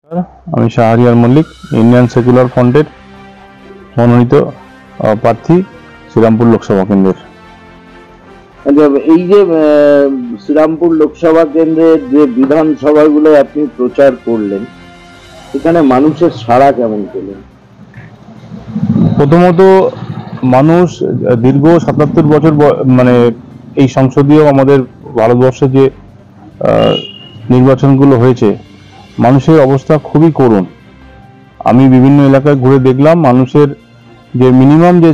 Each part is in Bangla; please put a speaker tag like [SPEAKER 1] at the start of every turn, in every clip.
[SPEAKER 1] আমি শাহরিয়ার মল্লিক, ইন্ডিয়ান সেকুলার ফ্রন্টের মনোনীত প্রার্থী শ্রীরামপুর লোকসভা কেন্দ্রের।
[SPEAKER 2] এই যে শ্রীরামপুর লোকসভা কেন্দ্রের যে বিধানসভাগুলো আপনি প্রচার করলেন, এখানে মানুষের সাড়া কেমন পেলেন?
[SPEAKER 1] প্রথমত মানুষ দীর্ঘ ৭৭ বছর মানে এই সংসদীয় আমাদের ভারতবর্ষে যে নির্বাচনগুলো হয়েছে, মানুষের অবস্থা খুবই করুণ। আমি বিভিন্ন এলাকায় ঘুরে দেখলাম মানুষের যে মিনিমাম যে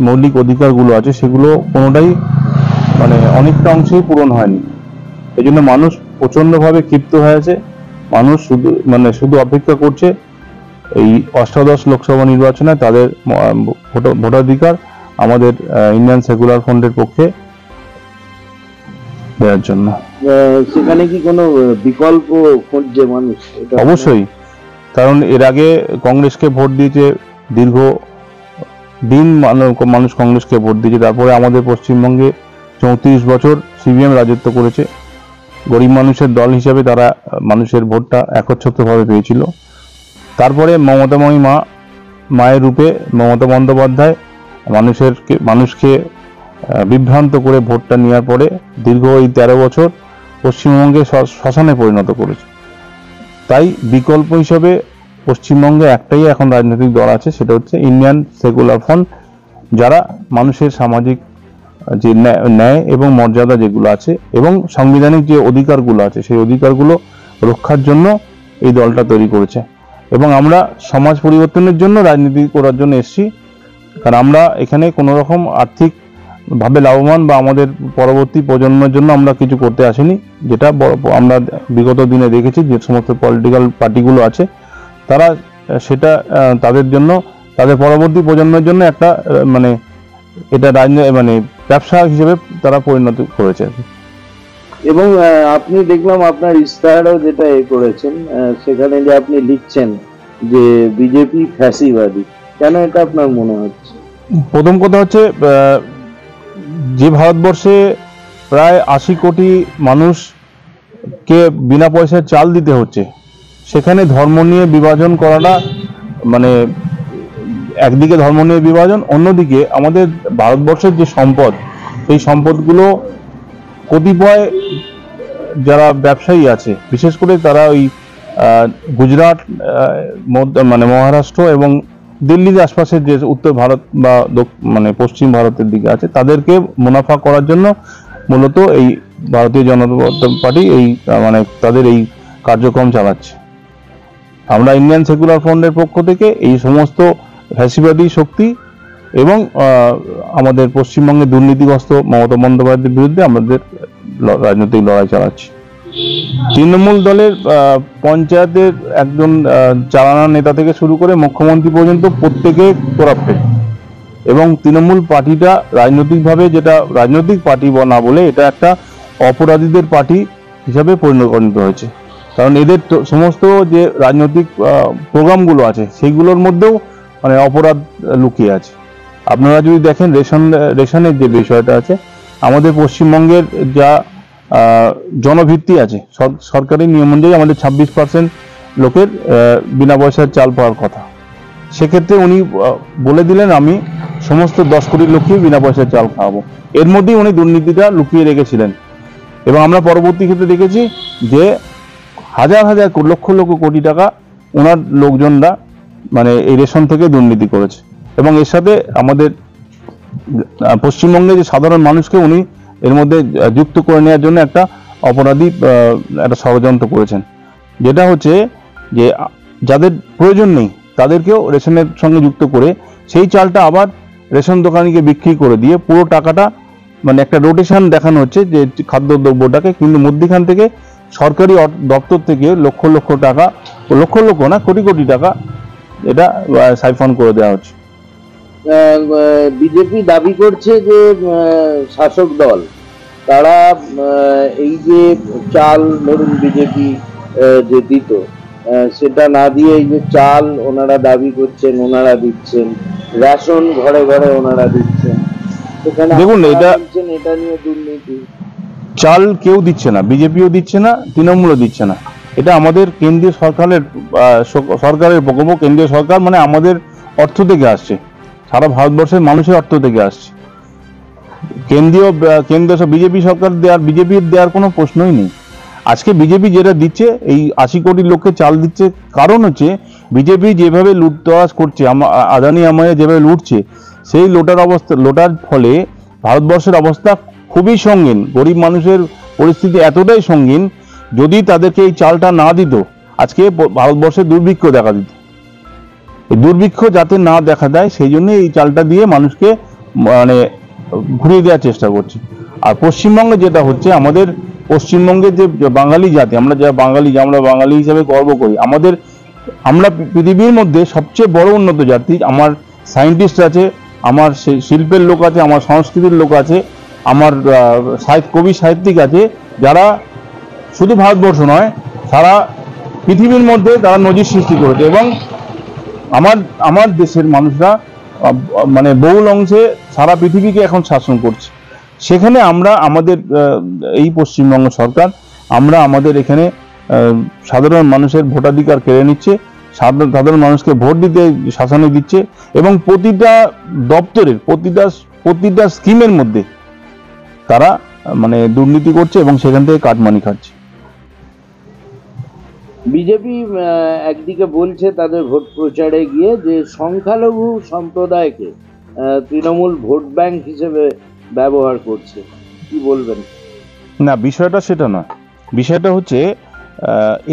[SPEAKER 1] মৌলিক অধিকারগুলো আছে সেগুলো কোনোটাই মানে অনেকটা অংশেই পূরণ হয়নি। এই জন্য মানুষ প্রচন্ডভাবে ক্ষিপ্ত হয়েছে। মানুষ শুধু অপেক্ষা করছে এই অষ্টাদশ লোকসভা নির্বাচনে তাদের ভোটাধিকার আমাদের ইন্ডিয়ান সেকুলার ফ্রন্টের পক্ষে দেওয়ার জন্য।
[SPEAKER 2] সেখানে কি কোনো বিকল্প খুঁজছে মানুষ?
[SPEAKER 1] অবশ্যই, কারণ এর আগে কংগ্রেসকে ভোট দিয়েছে, দীর্ঘ দিন মানুষ কংগ্রেসকে ভোট দিয়েছে। তারপরে আমাদের পশ্চিমবঙ্গে 34 বছর সিপিএম রাজত্ব করেছে। গরিব মানুষের দল হিসেবে তারা মানুষের ভোটটা একচ্ছত্রভাবে পেয়েছিল। তারপরে মমতাময়ী মায়ের রূপে মমতা বন্দ্যোপাধ্যায় মানুষকে বিভ্রান্ত করে ভোটটা নেওয়ার পরে দীর্ঘ এই 13 বছর পশ্চিমবঙ্গে শ্মশানে পরিণত করেছে। তাই বিকল্প হিসেবে পশ্চিমবঙ্গে একটাই এখন রাজনৈতিক দল আছে, সেটা হচ্ছে ইন্ডিয়ান সেকুলার ফ্রন্ট, যারা মানুষের সামাজিক যে ন্যায় এবং মর্যাদা যেগুলো আছে এবং সাংবিধানিক যে অধিকারগুলো আছে সেই অধিকারগুলো রক্ষার জন্য এই দলটা তৈরি করেছে। এবং আমরা সমাজ পরিবর্তনের জন্য রাজনীতি করার জন্য এসেছি, কারণ আমরা এখানে কোনো রকম আর্থিকভাবে লাভবান বা আমাদের পরবর্তী প্রজন্মের জন্য আমরা কিছু করতে আসিনি। যেটা আমরা বিগত দিনে দেখেছি যে সমস্ত পলিটিক্যাল পার্টিগুলো আছে তারা সেটা তাদের জন্য, তাদের পরবর্তী প্রজন্মের জন্য একটা এটা ব্যবসা হিসেবে তারা পরিণত করেছে।
[SPEAKER 2] এবং আপনি দেখলাম আপনার ইস্তাহারও যেটা করেছেন, সেখানে যে আপনি লিখছেন যে বিজেপি ফ্যাসিবাদী, কেন এটা আপনার মনে হচ্ছে?
[SPEAKER 1] প্রথম কথা হচ্ছে, যে ভারতবর্ষে প্রায় 80 কোটি মানুষকে বিনা পয়সায় চাল দিতে হচ্ছে, সেখানে ধর্ম নিয়ে বিভাজন করাটা একদিকে ধর্ম নিয়ে বিভাজন, অন্যদিকে আমাদের ভারতবর্ষের যে সম্পদ, সেই সম্পদগুলো কতিপয় যারা ব্যবসায়ী আছে, বিশেষ করে তারা ওই গুজরাট, মহারাষ্ট্র এবং দিল্লির আশপাশের যে উত্তর ভারত বা পশ্চিম ভারতের দিকে আছে, তাদেরকে মুনাফা করার জন্য মূলত এই ভারতীয় জনতা পার্টি তাদের এই কার্যক্রম চালাচ্ছে। আমরা ইন্ডিয়ান সেকুলার ফ্রন্টের পক্ষ থেকে এই সমস্ত ফ্যাসিবাদী শক্তি এবং আমাদের পশ্চিমবঙ্গে দুর্নীতিগ্রস্ত মমতা বন্দ্যোপাধ্যায়ের বিরুদ্ধে আমাদের রাজনৈতিক লড়াই চালাচ্ছি। তৃণমূল দলের পঞ্চায়েতের একজন চালানা নেতা থেকে শুরু করে মুখ্যমন্ত্রী পর্যন্ত প্রত্যেকে করাপ্টেড, এবং তৃণমূল পার্টিটা রাজনৈতিকভাবে, যেটা রাজনৈতিক পার্টি না বলে এটা একটা অপরাধীদের পার্টি হিসাবে পরিণত হয়েছে। কারণ এদের সমস্ত যে রাজনৈতিক প্রোগ্রামগুলো আছে সেইগুলোর মধ্যেও অপরাধ লুকিয়ে আছে। আপনারা যদি দেখেন রেশনের যে বিষয়টা আছে, আমাদের পশ্চিমবঙ্গের যা জনভিত্তি আছে, সরকারি নিয়ম অনুযায়ী আমাদের 26% লোকের বিনা পয়সার চাল পাওয়ার কথা। সেক্ষেত্রে উনি বলে দিলেন আমি সমস্ত 10 কোটি লোককেই বিনা পয়সার চাল খাওয়াবো। এর মধ্যেই উনি দুর্নীতিটা লুকিয়ে রেখেছিলেন। এবং আমরা পরবর্তী ক্ষেত্রে দেখেছি যে হাজার হাজার লক্ষ লক্ষ কোটি টাকা ওনার লোকজনরা এই রেশন থেকে দুর্নীতি করেছে। এবং এর সাথে আমাদের পশ্চিমবঙ্গে যে সাধারণ মানুষকে উনি এর মধ্যে যুক্ত করে নেওয়ার জন্য একটা অপরাধী একটা ষড়যন্ত্র করেছেন, যেটা হচ্ছে যে যাদের প্রয়োজন নেই তাদেরকেও রেশনের সঙ্গে যুক্ত করে সেই চালটা আবার রেশন দোকানিকে বিক্রি করে দিয়ে পুরো টাকাটা একটা রোটেশন দেখানো হচ্ছে যে খাদ্যদ্রব্যটাকে, কিন্তু মধ্যখান থেকে সরকারি দপ্তর থেকে লক্ষ লক্ষ টাকা, লক্ষ লক্ষ না কোটি কোটি টাকা এটা সাইফন করে দেওয়া হচ্ছে।
[SPEAKER 2] বিজেপি দাবি করছে যে শাসক দল তারা এই যে চাল ধরুন বিজেপি যে দিত সেটা না দিয়ে এই যে চাল ওনারা দাবি করছেন, ওনারা দিচ্ছেন, রেশন ঘরে ঘরে ওনারা দিচ্ছেন।
[SPEAKER 1] দেখুন, এটা
[SPEAKER 2] নিয়ে দুর্নীতি।
[SPEAKER 1] চাল কেউ দিচ্ছে না, বিজেপিও দিচ্ছে না, তৃণমূলও দিচ্ছে না। এটা আমাদের কেন্দ্রীয় সরকারের প্রকল্প। কেন্দ্রীয় সরকার মানে আমাদের অর্থ থেকে আসছে, সারা ভারতবর্ষের মানুষের অর্থ থেকে আসছে। কেন্দ্র বিজেপি সরকার বিজেপির দেওয়ার কোনো প্রশ্নই নেই। আজকে বিজেপি যেটা দিচ্ছে, এই 80 কোটি লোককে চাল দিচ্ছে, কারণ হচ্ছে বিজেপি যেভাবে লুটতরাজ করছে, আদানি আমায় যেভাবে লুটছে, সেই লোটার ফলে ভারতবর্ষের অবস্থা খুবই সঙ্গীন। গরিব মানুষের পরিস্থিতি এতটাই সঙ্গীন, যদি তাদেরকে এই চালটা না দিত, আজকে ভারতবর্ষে দুর্ভিক্ষ দেখা দিত। এই দুর্ভিক্ষ যাতে না দেখা দেয়, সেই জন্য এই চালটা দিয়ে মানুষকে মানে ঘুরিয়ে দেওয়ার চেষ্টা করছে। আর পশ্চিমবঙ্গে যেটা হচ্ছে, আমাদের পশ্চিমবঙ্গের যে বাঙালি জাতি, আমরা বাঙালি হিসেবে গর্ব করি। আমরা পৃথিবীর মধ্যে সবচেয়ে বড় উন্নত জাতি। আমার সায়েন্টিস্ট আছে, আমার শিল্পের লোক আছে, আমার সংস্কৃতির লোক আছে, আমার কবি সাহিত্যিক আছে, যারা শুধু ভারতবর্ষ নয়, সারা পৃথিবীর মধ্যে তারা নজির সৃষ্টি করেছে। এবং আমার দেশের মানুষরা মানে বহুল অংশে সারা পৃথিবীকে এখন শাসন করছে। সেখানে আমরা আমাদের এই পশ্চিমবঙ্গ সরকার, আমরা আমাদের এখানে সাধারণ মানুষের ভোটাধিকার কেড়ে নিচ্ছে, সাধারণ মানুষকে ভোট দিতে শাসনে দিচ্ছে, এবং প্রতিটা দপ্তরের প্রতিটা স্কিমের মধ্যে তারা মানে দুর্নীতি করছে এবং সেখান থেকে কাটমানি খাচ্ছে।
[SPEAKER 2] বিজেপি একদিকে বলছে তাদের ভোট প্রচারে গিয়ে যে সংখ্যালঘু সম্প্রদায়কে তৃণমূল ভোট ব্যাংক হিসেবে ব্যবহার করছে, কি বলবেন?
[SPEAKER 1] না, বিষয়টা সেটা নয়। বিষয়টা হচ্ছে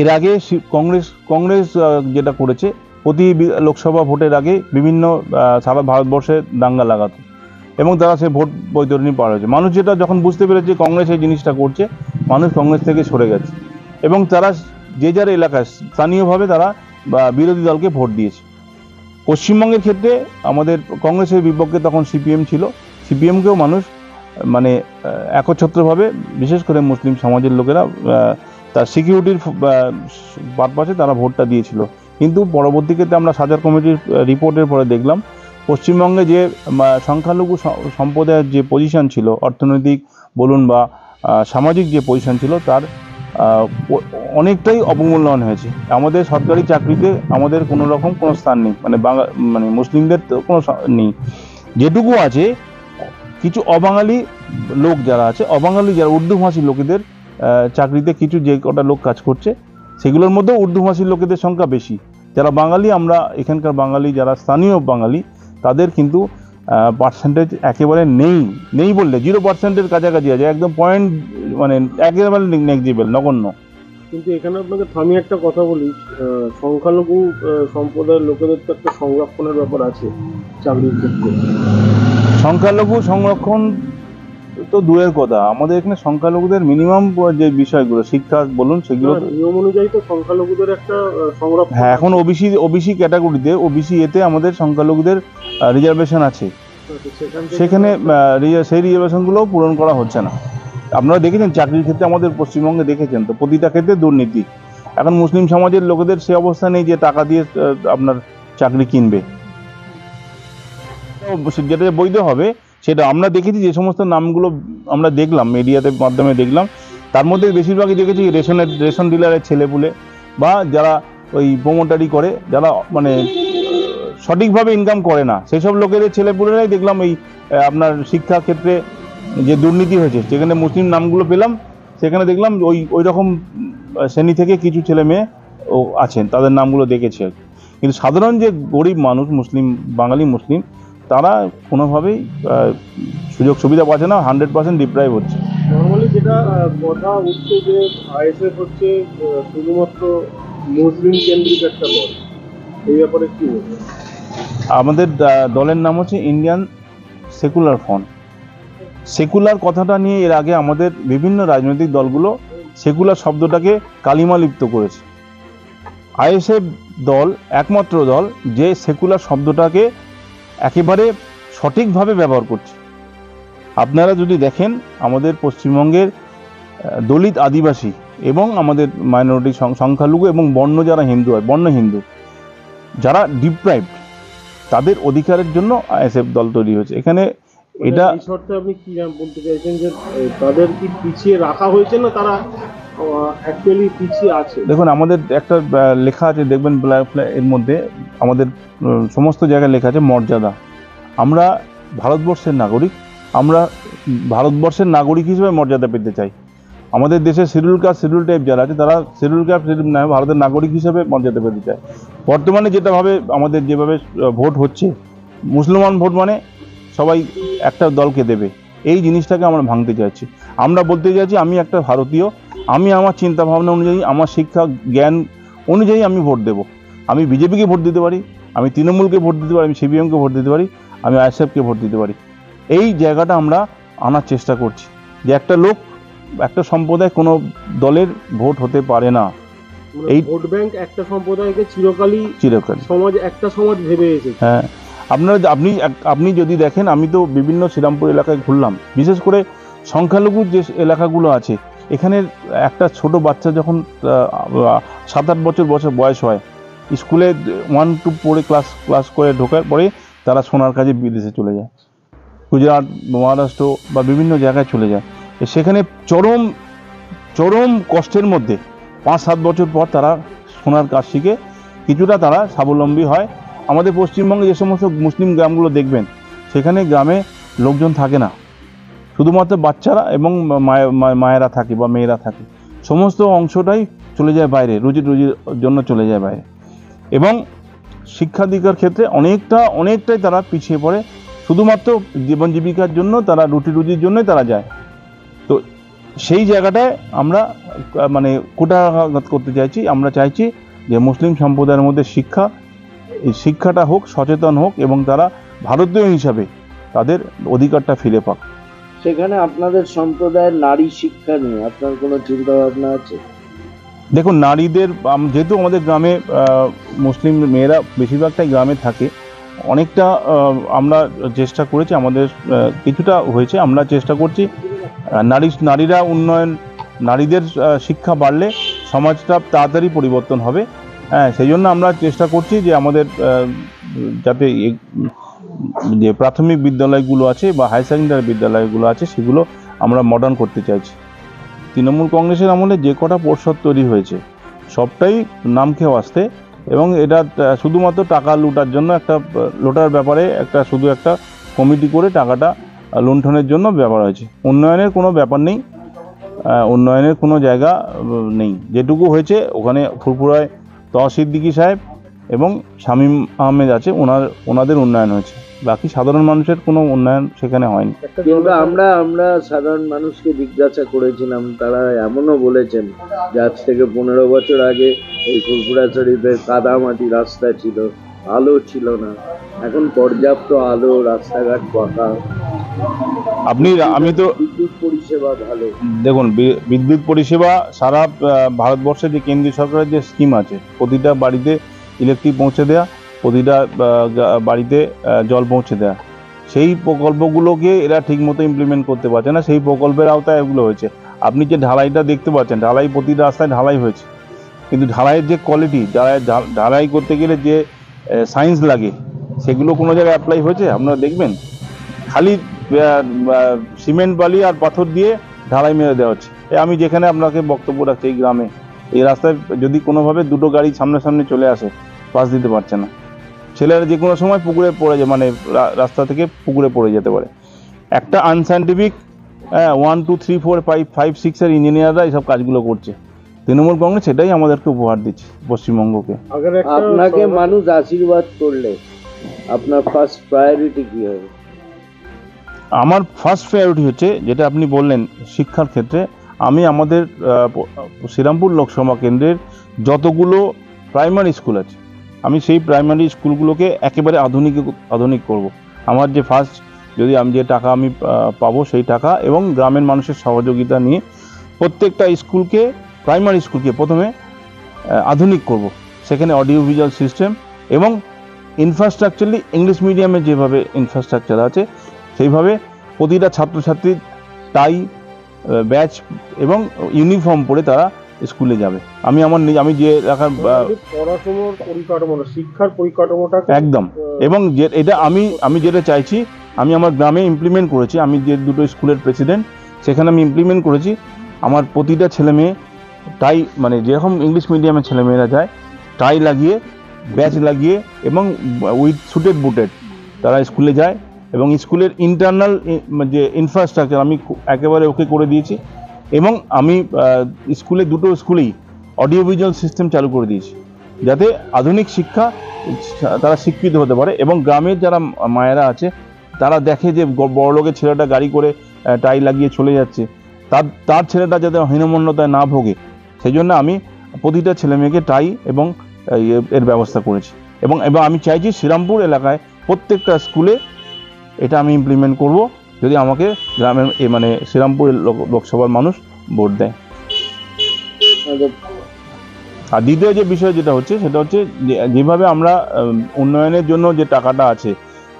[SPEAKER 1] এর আগে কংগ্রেস যেটা করেছে, প্রতি লোকসভা ভোটের আগে বিভিন্ন সারা ভারতবর্ষে দাঙ্গা লাগাতো এবং তারা সে ভোট বৈতরণী পার হয়েছে। মানুষ যেটা যখন বুঝতে পেরেছে কংগ্রেস এই জিনিসটা করছে, মানুষ কংগ্রেস থেকে সরে গেছে এবং তারা যে যার এলাকায় স্থানীয়ভাবে তারা বিরোধী দলকে ভোট দিয়েছে। পশ্চিমবঙ্গের ক্ষেত্রে আমাদের কংগ্রেসের বিপক্ষে তখন সিপিএম ছিল, সিপিএমকেও মানুষ মানে একচ্ছত্রভাবে, বিশেষ করে মুসলিম সমাজের লোকেরা তার সিকিউরিটির পারপাসে তারা ভোটটা দিয়েছিল। কিন্তু পরবর্তী ক্ষেত্রে আমরা সাজার কমিটির রিপোর্টের পরে দেখলাম, পশ্চিমবঙ্গে যে সংখ্যালঘু সম্প্রদায়ের যে পজিশন ছিল, অর্থনৈতিক বলুন বা সামাজিক যে পজিশন ছিল, তার অনেকটাই অবমূল্যায়ন হয়েছে। আমাদের সরকারি চাকরিতে আমাদের কোনো রকম কোনো স্থান নেই, মানে মুসলিমদের কোনো নেই। যেটুকু আছে, কিছু অবাঙালি লোক যারা আছে, যারা উর্দুভাষী লোকেদের চাকরিতে কিছু যে কটা লোক কাজ করছে, সেগুলোর মধ্যেও উর্দুভাষী লোকেদের সংখ্যা বেশি। যারা বাঙালি, আমরা এখানকার বাঙালি যারা স্থানীয় বাঙালি, তাদের কিন্তু পার্সেন্টেজ একেবারে নেই বললে 0%-এর কাছাকাছি আছে, একদম পয়েন্ট, মানে একেবারে নেগলিজেবল, নগণ্য।
[SPEAKER 3] কিন্তু এখানে আপনাকে থামিয়ে একটা কথা বলি, সংখ্যালঘু সম্প্রদায়ের লোকেদের তো একটা সংরক্ষণের ব্যাপার আছে চাকরির ক্ষেত্রে।
[SPEAKER 1] সংখ্যালঘু সংরক্ষণ তো দূরের কথা, আমাদের এখানে সংখ্যালঘুদের মিনিমাম যে বিষয়গুলো, শিক্ষা বলুন, সেগুলো
[SPEAKER 3] নিয়ম অনুযায়ী তো সংখ্যালঘুদের একটা সংরক্ষণ।
[SPEAKER 1] হ্যাঁ, এখন ওবিসি ক্যাটাগরিতে, ওবিসি এতে আমাদের সংখ্যালঘুদের রিজার্ভেশন আছে, সেখানে সেই রিজার্ভেশনগুলোও পূরণ করা হচ্ছে না। আপনারা দেখেছেন চাকরির ক্ষেত্রে আমাদের পশ্চিমবঙ্গে, দেখেছেন তো প্রতিটা ক্ষেত্রে দুর্নীতি। এখন মুসলিম সমাজের লোকেদের সে অবস্থা নেই যে টাকা দিয়ে আপনার চাকরি কিনবে, যেটা বৈধ হবে সেটা। আমরা দেখেছি যে সমস্ত নামগুলো আমরা দেখলাম, মিডিয়াতে মাধ্যমে দেখলাম, তার মধ্যে বেশিরভাগই দেখেছি রেশন ডিলারের ছেলেপুলে বা যারা ওই প্রোমোটারি করে, যারা মানে সঠিকভাবে ইনকাম করে না, সেই সব লোকেদের ছেলেপুলেরাই দেখলাম এই আপনার শিক্ষা ক্ষেত্রে যে দুর্নীতি হয়েছে, যেখানে মুসলিম নামগুলো পেলাম, সেখানে দেখলাম ওই রকম শ্রেণী থেকে কিছু ছেলে মেয়ে আছেন, তাদের নামগুলো দেখেছে। কিন্তু সাধারণ যে গরিব মানুষ, বাঙালি মুসলিম, তারা কোনোভাবেই সুযোগ সুবিধা পাচ্ছে না, 100% ডিপ্রাইভ হচ্ছে।
[SPEAKER 3] নর্মালি যেটা কথা উঠছে যে আইএসএফ হচ্ছে শুধুমাত্র মুসলিম কেন্দ্রিক একটা দল, এই ব্যাপারে কি বলবেন?
[SPEAKER 1] আমাদের দলের নাম হচ্ছে ইন্ডিয়ান সেকুলার ফ্রন্ট। সেকুলার কথাটা নিয়ে এর আগে আমাদের বিভিন্ন রাজনৈতিক দলগুলো সেকুলার শব্দটাকে কালিমা লিপ্ত করেছে। আইএসএফ দল একমাত্র দল যে সেকুলার শব্দটাকে একেবারে সঠিকভাবে ব্যবহার করছে। আপনারা যদি দেখেন, আমাদের পশ্চিমবঙ্গের দলিত, আদিবাসী এবং আমাদের মাইনরিটি সংখ্যালঘু এবং বর্ণ যারা হিন্দু হয়, বর্ণ হিন্দু যারা ডিপ্রাইভড, তাদের অধিকারের জন্য আইএসএফ দল তৈরি হয়েছে। এখানে এটা
[SPEAKER 3] এই শর্তে আপনি কি বলতে চাইছেন যে তাদের কি পিছিয়ে রাখা হয়েছে, না তারা অ্যাকচুয়ালি পিছিয়ে আছে?
[SPEAKER 1] দেখুন, আমাদের একটা লেখা আছে, দেখবেন এর মধ্যে আমাদের সমস্ত জায়গায় লেখা আছে মর্যাদা। আমরা ভারতবর্ষের নাগরিক, আমরা ভারতবর্ষের নাগরিক হিসেবে মর্যাদা পেতে চাই। আমাদের দেশে শিডিউল কাস্ট শিডিউল টাইপ যারা আছে তারা শিডিউল কাস্ট শিডিউল না ভারতের নাগরিক হিসেবে মর্যাদা পেতে চায়। বর্তমানে যেটাভাবে আমাদের যেভাবে ভোট হচ্ছে, মুসলমান ভোট মানে সবাই একটা দলকে দেবে, এই জিনিসটাকে আমরা ভাঙতে চাইছি। আমরা বলতে চাইছি আমি একটা ভারতীয়, আমি আমার চিন্তা ভাবনা অনুযায়ী, আমার শিক্ষা জ্ঞান অনুযায়ী আমি ভোট দেব। আমি বিজেপিকে ভোট দিতে পারি, আমি তৃণমূলকে ভোট দিতে পারি, আমি সিপিএমকে ভোট দিতে পারি, আমি আইএসএফকে ভোট দিতে পারি। এই জায়গাটা আমরা আনার চেষ্টা করছি যে একটা লোক, একটা সম্প্রদায় কোনো দলের ভোট হতে পারে না।
[SPEAKER 3] এই ভোট ব্যাংক একটা সম্প্রদায়কে চিরকালই সমাজ একটা সমাজ ভেবে এসেছে।
[SPEAKER 1] হ্যাঁ, আপনি যদি দেখেন, আমি তো বিভিন্ন শ্রীরামপুর এলাকায় ঘুরলাম, বিশেষ করে সংখ্যালঘু যে এলাকাগুলো আছে, এখানে একটা ছোট বাচ্চা যখন 7-8 বছর বয়স হয়, স্কুলে 1-2 পড়ে ক্লাস করে ঢোকার পরে তারা সোনার কাজে বিদেশে চলে যায়, গুজরাট, মহারাষ্ট্র বা বিভিন্ন জায়গায় চলে যায়। সেখানে চরম কষ্টের মধ্যে 5-7 বছর পর তারা সোনার কাজ শিখে কিছুটা তারা স্বাবলম্বী হয়। আমাদের পশ্চিমবঙ্গে যে সমস্ত মুসলিম গ্রামগুলো দেখবেন, সেখানে গ্রামে লোকজন থাকে না, শুধুমাত্র বাচ্চারা এবং মায়েরা থাকে বা মেয়েরা থাকে। সমস্ত অংশটাই চলে যায় বাইরে, রুজির জন্য চলে যায় বাইরে, এবং শিক্ষা দীক্ষার ক্ষেত্রে অনেকটাই তারা পিছিয়ে পড়ে। শুধুমাত্র জীবন জীবিকার জন্য তারা রুজির জন্যই তারা যায়। তো সেই জায়গাটায় আমরা মানে কুটাঘাত করতে চাইছি। আমরা চাইছি যে মুসলিম সম্প্রদায়ের মধ্যে এই শিক্ষাটা হোক, সচেতন হোক, এবং তারা ভারতীয় হিসাবে তাদের অধিকারটা ফিরে পাক।
[SPEAKER 2] সেখানে আপনাদের সম্প্রদায়ের নারী শিক্ষা নিয়ে আপনার কোনো চিন্তা ভাবনা আছে?
[SPEAKER 1] দেখুন, নারীদের, যেহেতু আমাদের গ্রামে মুসলিম মেয়েরা বেশিরভাগটাই গ্রামে থাকে, অনেকটা আমরা চেষ্টা করেছি, আমাদের কিছুটা হয়েছে, আমরা চেষ্টা করছি নারীরা উন্নয়ন, নারীদের শিক্ষা বাড়লে সমাজটা তাড়াতাড়ি পরিবর্তন হবে। হ্যাঁ, সেই জন্য আমরা চেষ্টা করছি যে আমাদের যাতে যে প্রাথমিক বিদ্যালয়গুলো আছে বা হাই সেকেন্ডারি বিদ্যালয়গুলো আছে, সেগুলো আমরা মডার্ন করতে চাইছি। তৃণমূল কংগ্রেসের আমলে যে কটা পর্ষদ তৈরি হয়েছে, সবটাই নাম খেয়ে আসতে, এবং এটা শুধুমাত্র টাকা লুটার জন্য, একটা লোটার ব্যাপারে শুধু একটা কমিটি করে টাকাটা লুণ্ঠনের জন্য ব্যাপার হয়েছে। উন্নয়নের কোনো ব্যাপার নেই, উন্নয়নের কোনো জায়গা নেই। যেটুকু হয়েছে ওখানে ফুরফুরায় সিদ্দিকী সাহেব এবং শামীম আহমেদ আছে, ওনাদের উন্নয়ন হয়েছে, বাকি সাধারণ মানুষের কোনো উন্নয়ন সেখানে হয়নি।
[SPEAKER 2] কিন্তু আমরা সাধারণ মানুষকে জিজ্ঞাসা করেছিলাম, তারা এমনও বলেছেন যে আজ থেকে 15 বছর আগে এই ফুরফুরা শরীফের কাদামাটি রাস্তা ছিল, আলো ছিল না, এখন পর্যাপ্ত আলো, রাস্তাঘাট পাকা,
[SPEAKER 1] আমি তো
[SPEAKER 2] বিদ্যুৎ পরিষেবা ভালো।
[SPEAKER 1] দেখুন, বিদ্যুৎ পরিষেবা সারা ভারতবর্ষে যে কেন্দ্রীয় সরকারের যে স্কিম আছে, প্রতিটা বাড়িতে ইলেকট্রিক পৌঁছে দেওয়া, প্রতিটা বাড়িতে জল পৌঁছে দেওয়া, সেই প্রকল্পগুলোকে এরা ঠিকমতো ইমপ্লিমেন্ট করতে পারছে না। সেই প্রকল্পের আওতায় এগুলো হয়েছে। আপনি যে ঢালাইটা দেখতে পাচ্ছেন, প্রতিটা রাস্তায় ঢালাই হয়েছে, কিন্তু ঢালাইয়ের যে কোয়ালিটি, ঢালাই করতে গেলে যে সায়েন্স লাগে, সেগুলো কোনো জায়গায় অ্যাপ্লাই হয়েছে আপনারা দেখবেন? খালি সিমেন্ট বালি আর পাথর দিয়ে ঢালাই মেরে দেওয়া হচ্ছে। আমি যেখানে আপনাকে বক্তব্য রাখছি, এই গ্রামে এই রাস্তায় যদি কোনোভাবে দুটো গাড়ি সামনে চলে আসে, পাস দিতে পারছে না। ছেলেরা যে কোনো সময় পুকুরে পড়ে যায়, মানে রাস্তা থেকে পুকুরে পড়ে যেতে পারে। একটা আনসাইন্টিফিক 1, 2, 3, 4, 5, 6 এর ইঞ্জিনিয়াররা এইসব কাজগুলো করছে। তৃণমূল কংগ্রেস সেটাই আমাদেরকে উপহার দিচ্ছে পশ্চিমবঙ্গকে।
[SPEAKER 2] আপনাকে মানুষ আশীর্বাদ করলে আপনার ফার্স্ট প্রায়োরিটি কি হবে?
[SPEAKER 1] আমার ফার্স্ট প্রায়োরিটি হচ্ছে, যেটা আপনি বললেন শিক্ষার ক্ষেত্রে, আমি আমাদের শ্রীরামপুর লোকসভা কেন্দ্রের যতগুলো প্রাইমারি স্কুল আছে, আমি সেই প্রাইমারি স্কুলগুলোকে একেবারে আধুনিক করব। আমার যে ফার্স্ট, যদি আমি যে টাকা আমি পাবো, সেই টাকা এবং গ্রামের মানুষের সহযোগিতা নিয়ে প্রত্যেকটা স্কুলকে, প্রাইমারি স্কুলকে প্রথমে আধুনিক করব। সেখানে অডিও ভিজুয়াল সিস্টেম এবং ইনফ্রাস্ট্রাকচারলি ইংলিশ মিডিয়ামে যেভাবে ইনফ্রাস্ট্রাকচার আছে, সেইভাবে প্রতিটা ছাত্রছাত্রীর টাই, ব্যাচ এবং ইউনিফর্ম পরে তারা স্কুলে যাবে। আমি যে রাখার
[SPEAKER 3] পড়াশোনার পরিকাঠামো, শিক্ষার পরিকাঠামোটা
[SPEAKER 1] একদম, এবং এটা আমি যেটা চাইছি, আমি আমার গ্রামে ইমপ্লিমেন্ট করেছি। আমি যে দুটো স্কুলের প্রেসিডেন্ট, সেখানে আমি ইমপ্লিমেন্ট করেছি। আমার প্রতিটা ছেলে মেয়ে টাই মানে যেরকম ইংলিশ মিডিয়ামের ছেলেমেয়েরা যায় টাই লাগিয়ে ব্যাচ লাগিয়ে এবং উইথ সুটেড বুটেড তারা স্কুলে যায় এবং স্কুলের ইন্টারনাল যে ইনফ্রাস্ট্রাকচার আমি একেবারে ওকে করে দিয়েছি এবং আমি স্কুলে দুটো স্কুলেই অডিও ভিজুয়াল সিস্টেম চালু করে দিয়েছি যাতে আধুনিক শিক্ষা তারা শিক্ষিত হতে পারে এবং গ্রামের যারা মায়েরা আছে তারা দেখে যে বড়লোকের ছেলেটা গাড়ি করে টাই লাগিয়ে চলে যাচ্ছে তার ছেলেটা যাতে হীনমন্যতায় না ভোগে সেই জন্য আমি প্রতিটা ছেলে মেয়েকে টাই এবং এর ব্যবস্থা করেছি এবং আমি চাইছি শ্রীরামপুর এলাকায় প্রত্যেকটা স্কুলে এটা আমি ইমপ্লিমেন্ট করব যদি আমাকে গ্রামের মানে শ্রীরামপুর লোকসভার মানুষ ভোট দেয়। আর দ্বিতীয় যে বিষয় যেটা হচ্ছে সেটা হচ্ছে যেভাবে আমরা উন্নয়নের জন্য যে টাকাটা আছে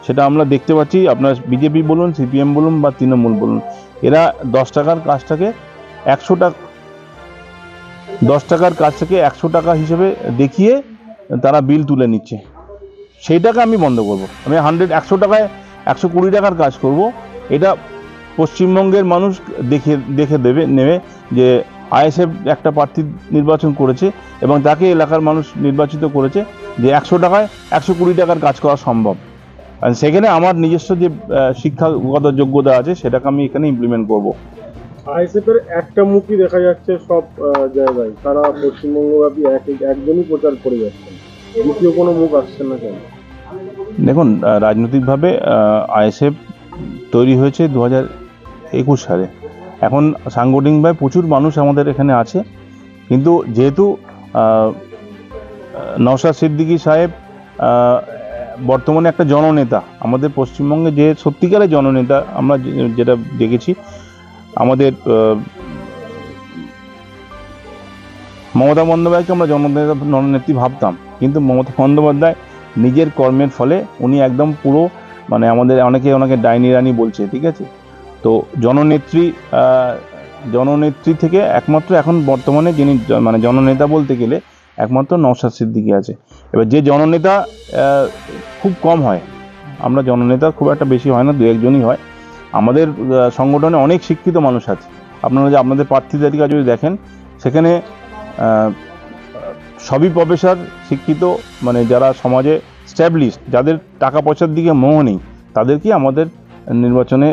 [SPEAKER 1] সেটা আমরা দেখতে পাচ্ছি আপনার বিজেপি বলুন সিপিএম বলুন বা তৃণমূল বলুন এরা 10 টাকার কাজটাকে 100 টাকা 10 টাকার কাজটাকে 100 টাকা হিসেবে দেখিয়ে তারা বিল তুলে নিচ্ছে সেইটাকে আমি বন্ধ করব। আমি 100 টাকায় 120 টাকার কাজ করব। এটা পশ্চিমবঙ্গের মানুষ দেখে নেবে যে আইএসএফ একটা প্রার্থী নির্বাচন করেছে এবং তাকে এলাকার মানুষ নির্বাচিত করেছে যে 100 টাকায় 120 টাকার কাজ করা সম্ভব। আর সেখানে আমার নিজস্ব যে শিক্ষাগত যোগ্যতা আছে সেটাকে আমি এখানে ইমপ্লিমেন্ট করব।
[SPEAKER 3] আইএসএফের একটা মুখই দেখা যাচ্ছে সব জায়গায়, তারা পশ্চিমবঙ্গব্যাপী একজনই প্রচার করে যাচ্ছেন, দ্বিতীয় কোনো মুখ আসছে না কেন?
[SPEAKER 1] দেখুন রাজনৈতিকভাবে আইএসএফ তৈরি হয়েছে 2021 সালে। এখন সাংগঠনিকভাবে প্রচুর মানুষ আমাদের এখানে আছে, কিন্তু যেহেতু নওশাদ সিদ্দিকী সাহেব বর্তমানে একটা জননেতা, আমাদের পশ্চিমবঙ্গে যে সত্যিকারের জননেতা আমরা যেটা দেখেছি, আমাদের মমতা বন্দ্যোপাধ্যায়কে আমরা জননেত্রী ভাবতাম, কিন্তু মমতা বন্দ্যোপাধ্যায় নিজের কর্মের ফলে উনি একদম পুরো মানে আমাদের অনেকে ডাইনি রানী বলছে, ঠিক আছে। তো জননেত্রী থেকে একমাত্র এখন বর্তমানে যিনি মানে জননেতা বলতে গেলে একমাত্র নওশাদ সিদ্দিকী আছে। এবার যে জননেতা খুব কম হয়, আমরা জননেতা খুব একটা বেশি হয় না, 2-1 জনই হয়। আমাদের সংগঠনে অনেক শিক্ষিত মানুষ আছে। আপনারা যে আপনাদের প্রার্থী তালিকা যদি দেখেন সেখানে সবই প্রফেসর শিক্ষিত, মানে যারা সমাজে স্ট্যাবলিশড, যাদের টাকা পয়সার দিকে মোহ নেই, তাদেরকেই আমাদের নির্বাচনে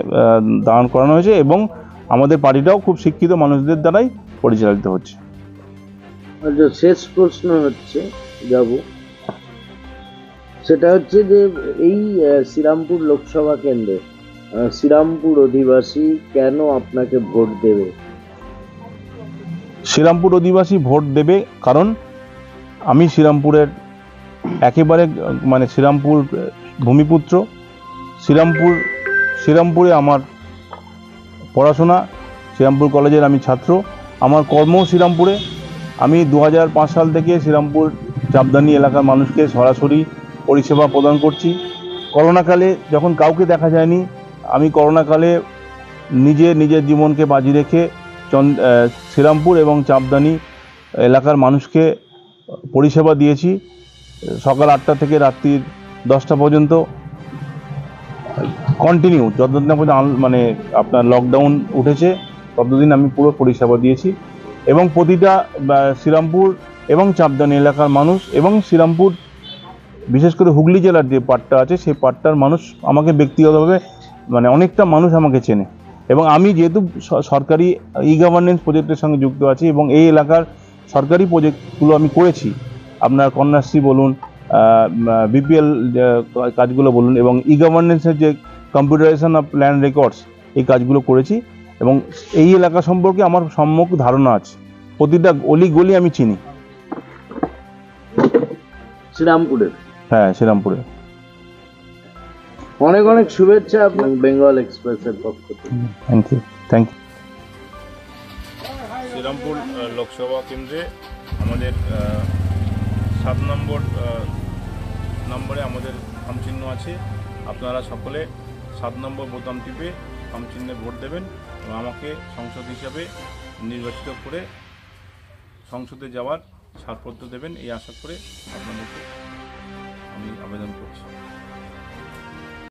[SPEAKER 1] দাঁড় করানো হয়েছে এবং আমাদের পার্টিটাও খুব শিক্ষিত মানুষদের দ্বারাই পরিচালিত হচ্ছে।
[SPEAKER 2] আচ্ছা, শেষ প্রশ্ন হচ্ছে সেটা হচ্ছে যে এই শ্রীরামপুর লোকসভা কেন্দ্রে শ্রীরামপুর অধিবাসী কেন আপনাকে ভোট দেবে?
[SPEAKER 1] শ্রীরামপুর অধিবাসী ভোট দেবে কারণ আমি শ্রীরামপুরের একেবারে মানে শ্রীরামপুর ভূমিপুত্র। শ্রীরামপুরে আমার পড়াশোনা, শ্রীরামপুর কলেজের আমি ছাত্র, আমার কর্ম শ্রীরামপুরে। আমি 2005 সাল থেকে শ্রীরামপুর চাপদানি এলাকার মানুষকে সরাসরি পরিষেবা প্রদান করছি। করোনাকালে যখন কাউকে দেখা যায়নি, আমি করোনাকালে নিজের জীবনকে বাজি রেখে শ্রীরামপুর এবং চাপদানি এলাকার মানুষকে পরিষেবা দিয়েছি। সকাল 8টা থেকে রাত্রি 10টা পর্যন্ত কন্টিনিউ, যতদিন না পর্যন্ত মানে আপনার লকডাউন উঠেছে ততদিন আমি পুরো পরিষেবা দিয়েছি। এবং প্রতিটা শ্রীরামপুর এবং চাপদানি এলাকার মানুষ এবং শ্রীরামপুর বিশেষ করে হুগলি জেলার যে পার্টটা আছে সেই পার্টটার মানুষ আমাকে ব্যক্তিগতভাবে মানে অনেকটা মানুষ আমাকে চেনে। এবং আমি যেহেতু সরকারি গভর্নেন্স প্রজেক্টের সঙ্গে যুক্ত আছি এবং এই এলাকার সরকারি প্রজেক্টগুলো আমি করেছি, আপনার কন্যাশ্রী বলুন, বিপিএল কাজগুলো বলুন, এবং গভর্নেন্সের যে কম্পিউটারাইজেশন অফ ল্যান্ড রেকর্ডস এই কাজগুলো করেছি এবং এই এলাকা সম্পর্কে আমার সম্যক ধারণা আছে, প্রতিটা অলি গলি আমি চিনি।
[SPEAKER 2] শ্রীরামপুরের?
[SPEAKER 1] হ্যাঁ, শ্রীরামপুরে।
[SPEAKER 2] অনেক শুভেচ্ছা আপনার বেঙ্গল এক্সপ্রেসের পক্ষ থেকে।
[SPEAKER 1] Thank you. শ্রীরামপুর লোকসভা কেন্দ্রে আমাদের 7 নম্বরে আমাদের খামচিহ্ন আছে। আপনারা সকলে 7 নম্বর বোতাম টিপে খামচিহ্নে ভোট দেবেন এবং আমাকে সংসদ হিসাবে নির্বাচিত করে সংসদে যাওয়ার ছাড়পত্র দেবেন, এই আশা করে আপনাদেরকে আমি আবেদন করছি।